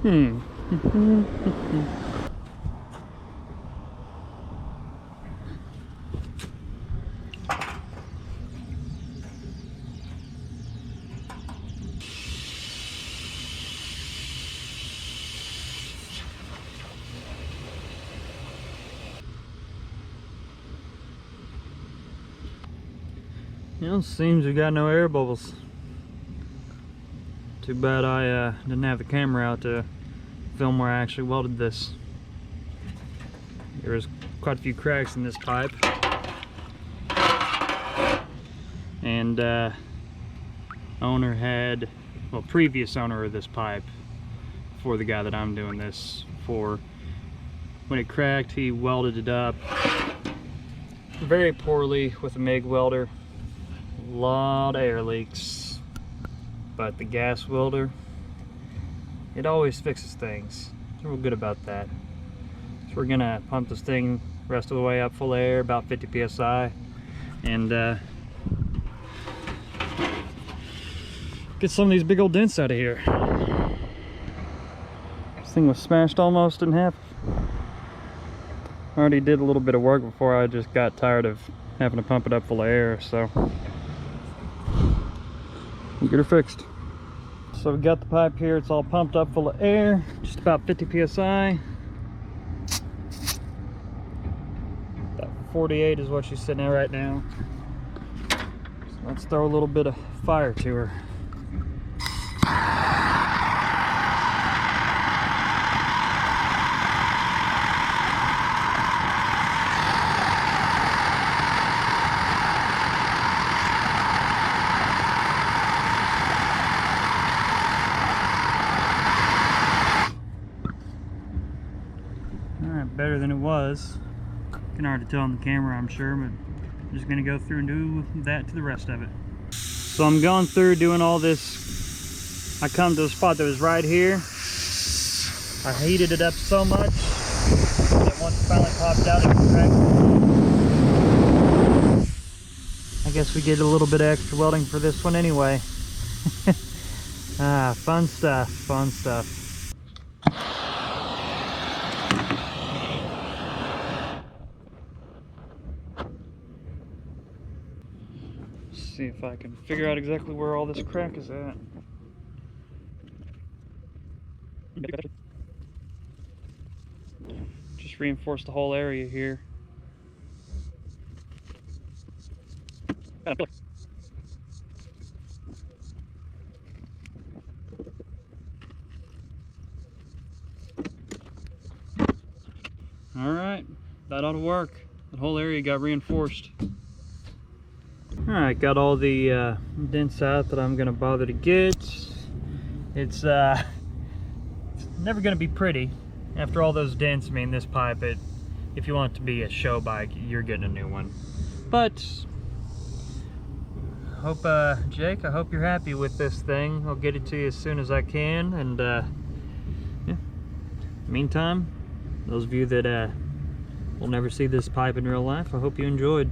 You know, seems we got no air bubbles. Too bad I didn't have the camera out to film where I actually welded this. There was quite a few cracks in this pipe. And owner had, well, previous owner of this pipe, for the guy that I'm doing this for, when it cracked, he welded it up very poorly with a MIG welder. A lot of air leaks, but the gas welder, it always fixes things. It's real good about that. So we're gonna pump this thing the rest of the way up full of air, about 50 psi, and get some of these big old dents out of here. This thing was smashed almost in half. I already did a little bit of work before I just got tired of having to pump it up full of air, so we'll get her fixed. So we got the pipe here, it's all pumped up full of air, just about 50 psi. About 48 is what she's sitting at right now. So let's throw a little bit of fire to her. Alright, better than it was. You can already tell on the camera, I'm sure, but I'm just gonna go through and do that to the rest of it. So I'm going through doing all this. I come to a spot that was right here. I heated it up so much that once it finally popped out, it cracked. I guess we get a little bit of extra welding for this one anyway. Fun stuff, fun stuff. See if I can figure out exactly where all this crack is at. Just reinforce the whole area here. Alright, that ought to work. The whole area got reinforced. Alright, got all the dents out that I'm going to bother to get. It's never going to be pretty. After all those dents, I mean, this pipe, if you want it to be a show bike, you're getting a new one. But, hope, Jake, I hope you're happy with this thing. I'll get it to you as soon as I can. And, yeah. Meantime, those of you that will never see this pipe in real life, I hope you enjoyed.